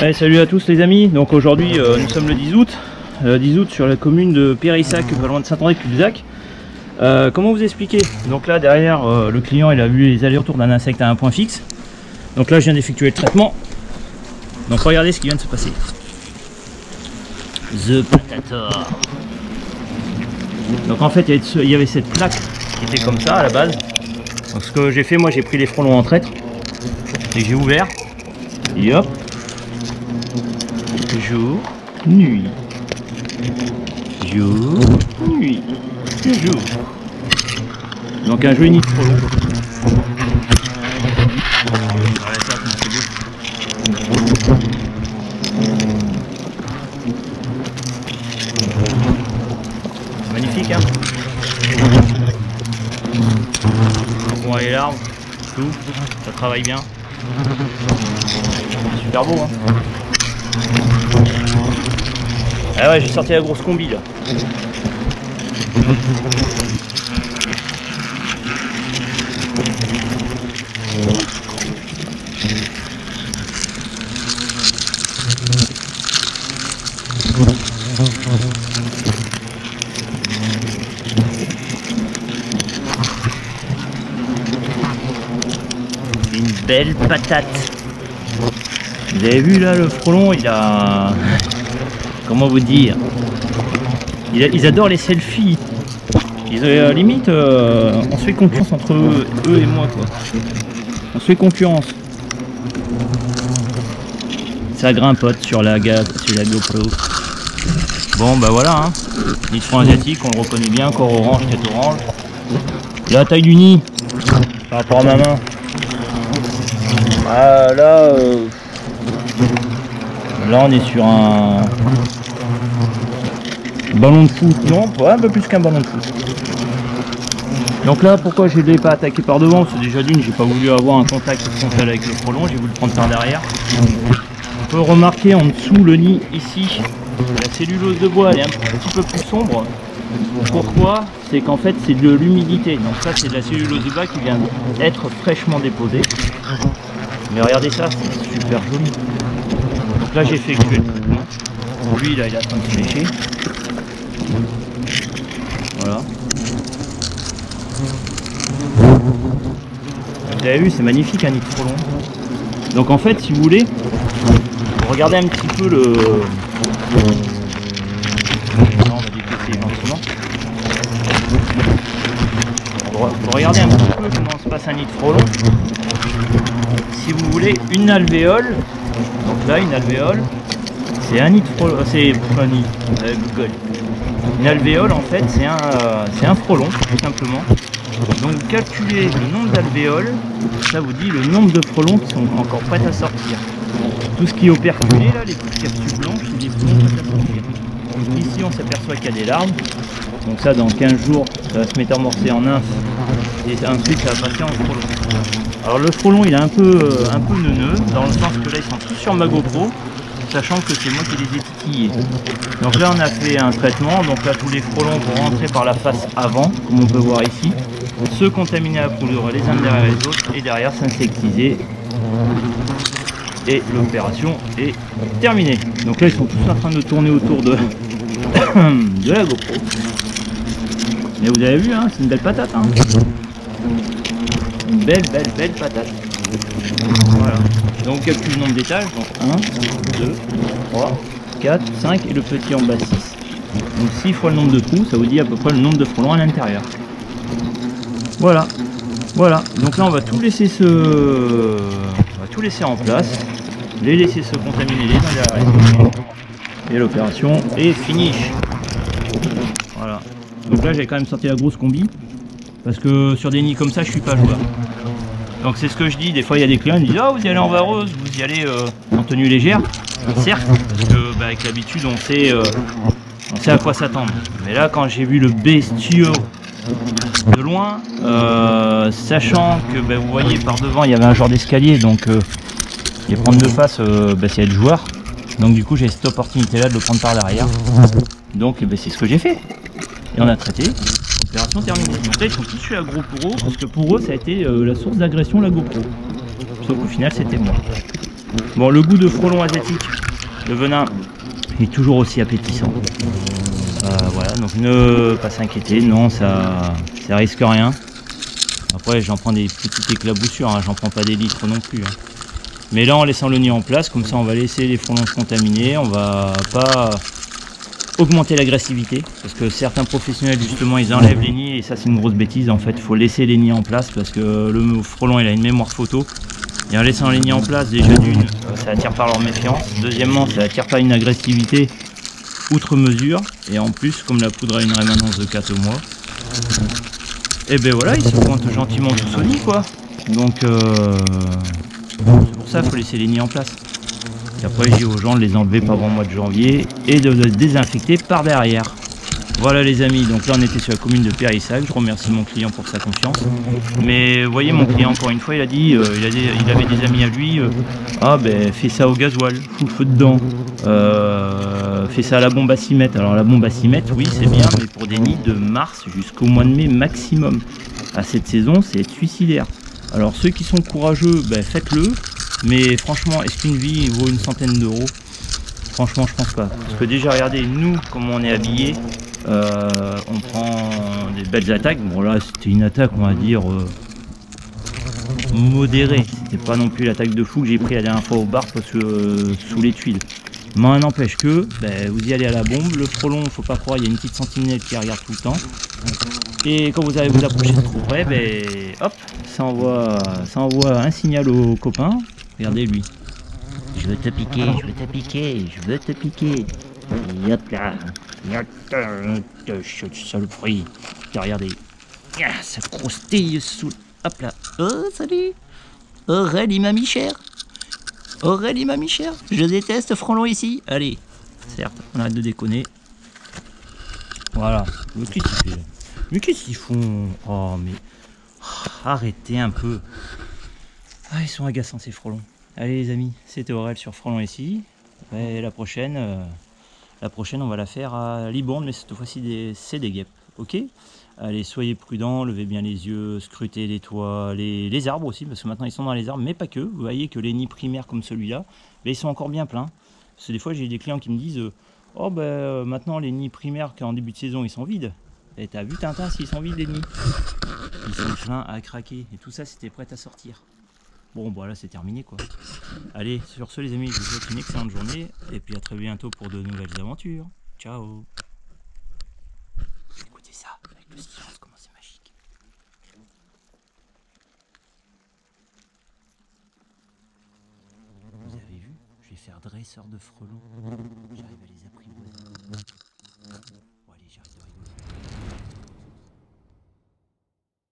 Allez, salut à tous les amis. Donc aujourd'hui nous sommes le 10 août. 10 août sur la commune de Périssac, pas loin de Saint-André-Cubzac. Comment vous expliquer? Donc là derrière le client il a vu les allers-retours d'un insecte à un point fixe. Donc là je viens d'effectuer le traitement. Donc regardez ce qui vient de se passer. The Patator. Donc en fait il y avait cette plaque qui était comme ça à la base. Donc ce que j'ai fait, moi j'ai pris les frelons en traître et j'ai ouvert. Et hop. Jour, nuit. Jour, nuit. Jour. Donc un jeu unique frelon. Voilà ça, c'est beau. C'est magnifique hein. Bon les larves, tout, ça travaille bien. Super beau hein. Ah ouais, j'ai sorti la grosse combi là. Une belle patate. Vous avez vu là le frelon, il a... Comment vous dire, ils adorent les selfies. Limite, on se fait concurrence entre eux et moi quoi. On se fait concurrence. Ça grimpote sur la GoPro. Bon bah voilà, hein. Nid de frelon asiatique, on le reconnaît bien, corps orange, tête orange. La taille du nid par rapport à ma main. Ah, là on est sur un ballon de foot, non, un peu plus qu'un ballon de foot. Donc là, pourquoi je ne l'ai pas attaqué par devant? Parce que déjà d'une, j'ai pas voulu avoir un contact frontal avec le frelon, j'ai voulu le prendre par derrière. On peut remarquer en dessous le nid ici, la cellulose de bois elle est un petit peu plus sombre. Pourquoi? C'est qu'en fait c'est de l'humidité. Donc ça c'est de la cellulose de bois qui vient d'être fraîchement déposée. Mais regardez ça, c'est super joli. Donc là j'ai effectué le traitement. Lui là il est en train de se lécher. Voilà. Vous avez vu, c'est magnifique un nid de frelon. Donc en fait, si vous voulez, regardez un petit peu le... Non, on va déplacer gentiment. Regardez un petit peu comment se passe un nid de frelon. Si vous voulez, une alvéole, donc là une alvéole, c'est un nid de frelon, c'est un nid, Google. Une alvéole en fait c'est un frelon tout simplement. Donc calculez le nombre d'alvéoles, ça vous dit le nombre de frelons qui sont encore prêts à sortir. Tout ce qui est operculé là, les petites capsules blanches, c'est des frelons prêts à sortir. Ici on s'aperçoit qu'il y a des larves, donc ça dans 15 jours ça va se métamorphoser en nymphe et ensuite ça va passer en frelon. Alors le frelon il est un peu neuneux, dans le sens que là ils sont tous sur ma GoPro, sachant que c'est moi qui les ai titillés. Donc là on a fait un traitement, donc là tous les frelons vont rentrer par la face avant, comme on peut voir ici, se contaminer à la poudre les uns derrière les autres et derrière s'insectiser. Et l'opération est terminée. Donc là ils sont tous en train de tourner autour de, de la GoPro. Mais vous avez vu, hein, c'est une belle patate. Hein. Une belle patate. Voilà. Donc on calcule le nombre d'étages. Donc 1, 2, 3, 4, 5 et le petit en bas 6. Donc 6 fois le nombre de trous, ça vous dit à peu près le nombre de frelons à l'intérieur. Voilà. Voilà. Donc là on va tout laisser en place. Les laisser se contaminer les uns derrière les autres. Et l'opération est finish. Voilà. Donc là j'ai quand même sorti la grosse combi. Parce que sur des nids comme ça je suis pas joueur. Donc c'est ce que je dis, des fois il y a des clients qui me disent oh, vous y allez en vareuse, vous y allez en tenue légère. Certes, parce que bah, avec l'habitude on sait à quoi s'attendre. Mais là quand j'ai vu le bestiau de loin, sachant que bah, vous voyez par devant il y avait un genre d'escalier, donc et prendre de face c'est être joueur. Donc du coup j'ai cette opportunité là de le prendre par derrière. Donc bah, c'est ce que j'ai fait. Et on a traité. Opération terminée. Donc là ils sont tous sur la GoPro parce que pour eux ça a été la source d'agression la GoPro. Sauf qu'au final c'était moi. Bon, le goût de frelon asiatique, le venin est toujours aussi appétissant. Voilà, donc ne pas s'inquiéter, non, ça risque rien. Après, j'en prends des petites éclaboussures, hein, j'en prends pas des litres non plus. Hein. Mais là, en laissant le nid en place, comme ça, on va laisser les frelons se contaminer, on va pas augmenter l'agressivité, parce que certains professionnels, justement, ils enlèvent les nids, et ça, c'est une grosse bêtise. En fait, il faut laisser les nids en place, parce que le frelon, il a une mémoire photo. Et en laissant les nids en place, déjà d'une, ça attire par leur méfiance. Deuxièmement, ça attire pas une agressivité outre mesure. Et en plus, comme la poudre a une rémanence de 4 mois, et ben voilà, ils se pointent gentiment tous au nid, quoi. Donc, c'est pour ça qu'il faut laisser les nids en place. Et après, je dis aux gens de les enlever pas avant le mois de janvier et de les désinfecter par derrière. Voilà les amis, donc là on était sur la commune de Périssac, je remercie mon client pour sa confiance. Mais vous voyez, mon client encore une fois, il a dit, il avait des amis à lui, ah ben fais ça au gasoil, fous le feu dedans, fais ça à la bombe à 6 mètres. Alors la bombe à 6 mètres, oui c'est bien, mais pour des nids de mars jusqu'au mois de mai maximum. À cette saison, c'est être suicidaire. Alors ceux qui sont courageux, ben faites-le, mais franchement, est-ce qu'une vie vaut une centaine d'euros? Franchement, je pense pas. Parce que déjà, regardez, nous, comment on est habillés, on prend des belles attaques. Bon, là, c'était une attaque, on va dire, modérée. C'était pas non plus l'attaque de fou que j'ai pris la dernière fois au bar parce que sous les tuiles. Mais n'empêche que, ben, vous y allez à la bombe. Le frelon, faut pas croire, il y a une petite sentinelle qui regarde tout le temps. Et quand vous allez vous approcher de trop près, ben, hop, ça envoie un signal aux copains. Regardez lui. Je veux te piquer, je veux te piquer, je veux te piquer. Yop là. Saloperie. Regardez. Ça croustille sous. Hop là. Oh, salut. Aurélie, ma mi-chère. Aurélie, ma mi-chère. Je déteste frelon ici. Allez. Certes, on arrête de déconner. Voilà. Mais qu'est-ce qu'ils font? Oh, mais. Arrêtez un peu. Ah, ils sont agaçants ces frelons. Allez les amis, c'était Aurel sur Frelon ici. Et la prochaine, on va la faire à Libourne, mais cette fois-ci c'est des guêpes. Ok? Allez, soyez prudents, levez bien les yeux, scrutez les toits, les arbres aussi, parce que maintenant ils sont dans les arbres, mais pas que. Vous voyez que les nids primaires comme celui-là, ils sont encore bien pleins. Parce que des fois j'ai des clients qui me disent oh ben maintenant les nids primaires qu'en début de saison ils sont vides. Et t'as vu Tintin s'ils sont vides les nids? Ils sont pleins à craquer. Et tout ça c'était prêt à sortir. Bon, voilà, c'est terminé quoi. Allez, sur ce les amis, je vous souhaite une excellente journée et puis à très bientôt pour de nouvelles aventures. Ciao. Écoutez ça, avec le silence, comment c'est magique. Vous avez vu? Je vais faire dresseur de frelons. J'arrive à les apprivoiser.